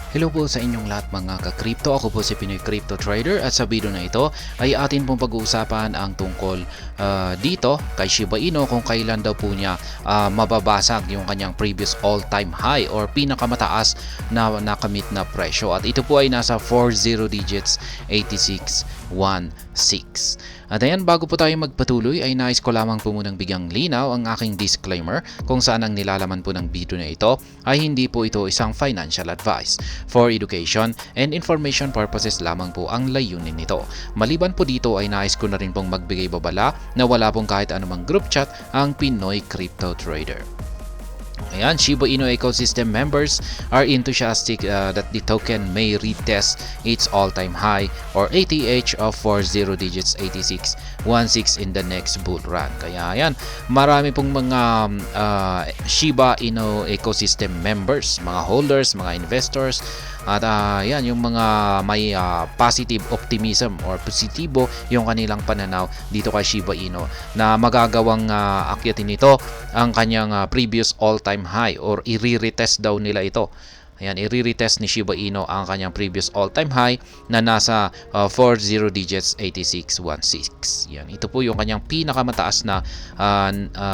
Hello po sa inyong lahat mga ka-crypto. Ako po si Pinoy Crypto Trader at sa video na ito ay atin pong pag-uusapan ang tungkol dito kay Shiba Inu kung kailan daw po niya mababasag yung kanyang previous all-time high or pinakamataas na nakamit na presyo. At ito po ay nasa 40 digits 8616. At ayan, bago po tayo magpatuloy ay nais ko lamang po munang bigyang linaw ang aking disclaimer kung saan ang nilalaman po ng video na ito ay hindi po ito isang financial advice. For education and information purposes lamang po ang layunin nito. Maliban po dito ay nais ko na rin pong magbigay babala na wala pong kahit anumang group chat ang Pinoy Crypto Trader. Ayan, Shiba Inu ecosystem members are enthusiastic that the token may retest its all-time high or ATH of 40 digits 8616 in the next bull run. Kaya ayan, marami pong mga Shiba Inu ecosystem members, mga holders, mga investors, at yan, yung mga may positive optimism or positibo yung kanilang pananaw dito kay Shiba Inu na magagawang akyatin nito ang kanyang previous all-time high or i-retest daw nila ito. Ayan, i-retest ni Shiba Inu ang kanyang previous all-time high na nasa 40 digits 8616. Yan, ito po yung kanyang pinakamataas na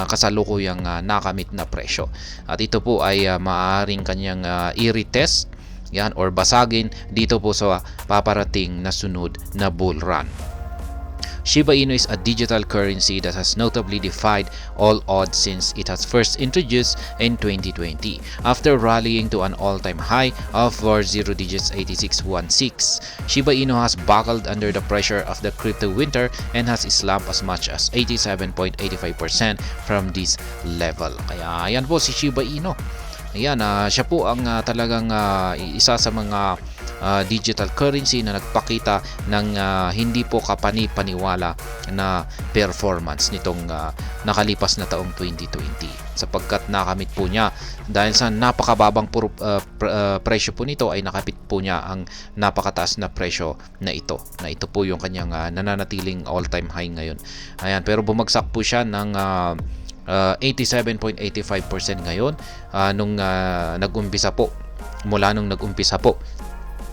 kasalukuyang nakamit na presyo. At ito po ay maaaring kanyang i-retest yan or basagin dito po sa paparating na sunod na bull run. Shiba Inu is a digital currency that has notably defied all odds since it has first introduced in 2020 after rallying to an all-time high of 40 digits 8616. Shiba Inu has buckled under the pressure of the crypto winter and has slumped as much as 87.85% from this level. Kaya ayan po si Shiba Inu. Ayan, siya po ang talagang isa sa mga digital currency na nagpakita ng hindi po kapani-paniwala na performance nitong nakalipas na taong 2020 sapagkat nakamit po niya dahil sa napakababang presyo po nito ay nakapit po niya ang napakataas na presyo na ito po yung kanyang nananatiling all-time high ngayon. Ayan, pero bumagsak po siya ng 87.85% ngayon nung nag-umpisa po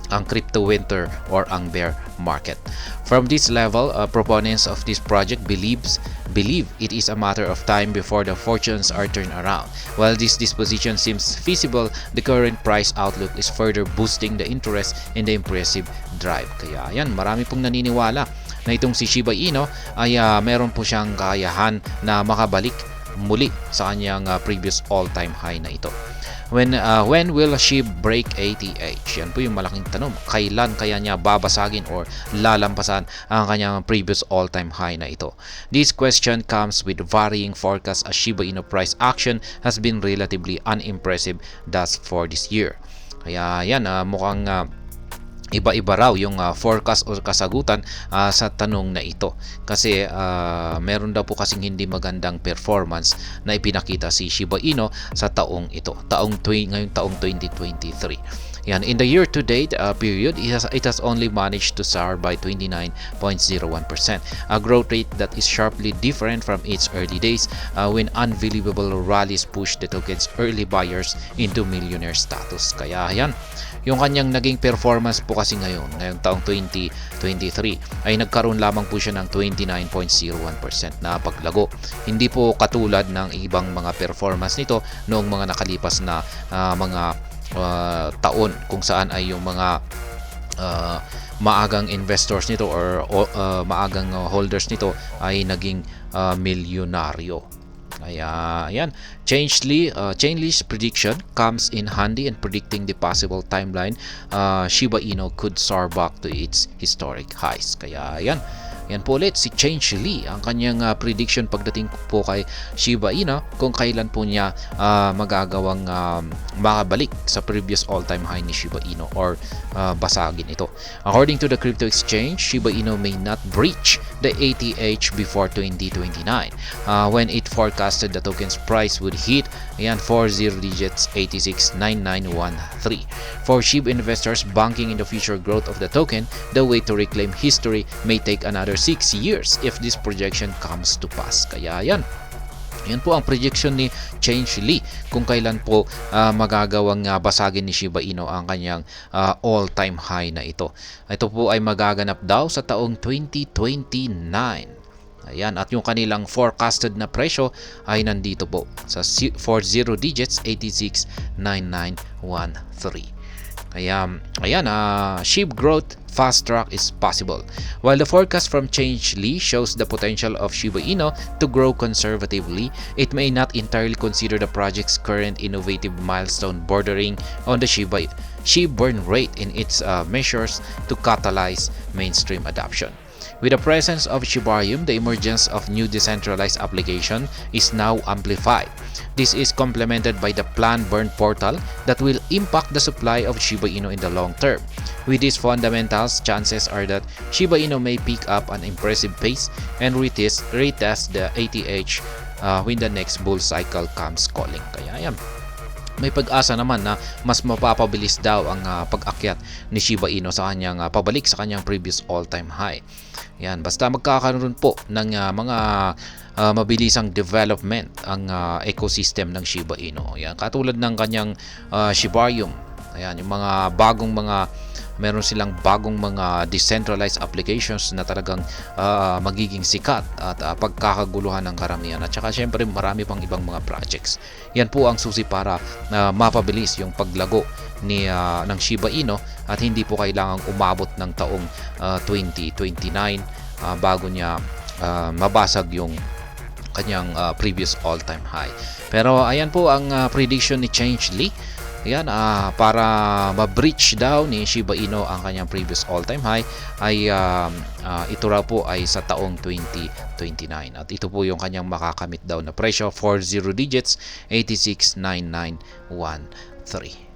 ang crypto winter or ang bear market. From this level, proponents of this project believe it is a matter of time before the fortunes are turned around. While this disposition seems feasible, the current price outlook is further boosting the interest in the impressive drive. Kaya yan, marami pong naniniwala na itong si Shiba Inu ay meron po siyang kakayahan na makabalik muli sa kanyang previous all-time high na ito. When will she break ATH? Yan po yung malaking tanong. Kailan kaya niya babasagin or lalampasan ang kanyang previous all-time high na ito? This question comes with varying forecasts as Shiba Inu price action has been relatively unimpressive thus for this year. Kaya yan, mukhang iba-iba raw yung forecast o kasagutan sa tanong na ito kasi meron daw po kasing hindi magandang performance na ipinakita si Shiba Inu sa taong ito, ngayong taong 2023. Yan, in the year-to-date period, it has only managed to soar by 29.01%, a growth rate that is sharply different from its early days when unbelievable rallies pushed the token's early buyers into millionaire status. Kaya yan, yung kanyang naging performance po kasi ngayong taong 2023 ay nagkaroon lamang po siya ng 29.01% na paglago. Hindi po katulad ng ibang mga performance nito noong mga nakalipas na mga taon kung saan ay yung mga maagang investors nito or maagang holders nito ay naging milyonaryo. Kaya ayan, Chainlee's prediction comes in handy in predicting the possible timeline Shiba Inu could soar back to its historic highs. Kaya ayan, yan po ulit si Chainlee ang kanyang prediction pagdating po kay Shiba Inu kung kailan po niya magagawang makabalik sa previous all-time high ni Shiba Inu or basagin ito. According to the crypto exchange, Shiba Inu may not breach the ATH before 2029 when it forecasted the token's price would hit 40 digits 869913. For SHIB investors banking in the future growth of the token, the way to reclaim history may take another 6 years if this projection comes to pass. Kaya yan, Yun po ang prediction ni Change Lee kung kailan po magagawang basagin ni Shiba Inu ang kanyang all-time high na ito. Ito po ay magaganap daw sa taong 2029. Ayan, at yung kanilang forecasted na presyo ay nandito po sa 40 digits 869913. Kaya, ayan, SHIB growth fast track is possible. While the forecast from Change Lee shows the potential of Shiba Inu to grow conservatively, it may not entirely consider the project's current innovative milestone bordering on the SHIB burn rate in its measures to catalyze mainstream adoption. With the presence of Shibarium, the emergence of new decentralized application is now amplified. This is complemented by the planned burn portal that will impact the supply of Shiba Inu in the long term. With these fundamentals, chances are that Shiba Inu may pick up an impressive pace and retest the ATH when the next bull cycle comes calling. Kaya yan, may pag-asa naman na mas mapapabilis daw ang pag-akyat ni Shiba Inu sa kanyang pabalik sa kanyang previous all-time high. Yan, basta magkakaroon po ng mga mabilisang development ang ecosystem ng Shiba Inu. Yan, katulad ng kanyang Shibarium. Ayan, yung mga meron silang bagong mga decentralized applications na talagang magiging sikat at pagkakaguluhan ng karamihan. At saka syempre marami pang ibang mga projects. Yan po ang susi para mapabilis yung paglago ng Shiba Inu at hindi po kailangang umabot ng taong 2029 bago niya mabasag yung kanyang previous all-time high. Pero ayan po ang prediction ni Change Lee. Ayan, para ma-breach daw ni Shiba Inu ang kanyang previous all-time high ay ito raw po ay sa taong 2029. At ito po yung kanyang makakamit daw na presyo, 40 digits 869913.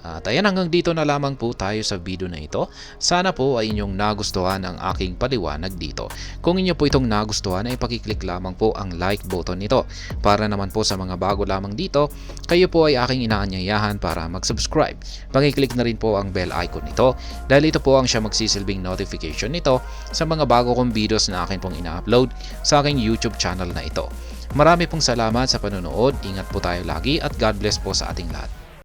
At ayan, hanggang dito na lamang po tayo sa video na ito. Sana po ay inyong nagustuhan ang aking paliwanag dito. Kung inyo po itong nagustuhan ay pakiclick lamang po ang like button nito. Para naman po sa mga bago lamang dito, kayo po ay aking inaanyayahan para mag-subscribe. Pakiclick na rin po ang bell icon nito dahil ito po ang siya magsisilbing notification nito sa mga bago kong videos na akin pong ina-upload sa aking YouTube channel na ito. Marami pong salamat sa panonood. Ingat po tayo lagi at God bless po sa ating lahat.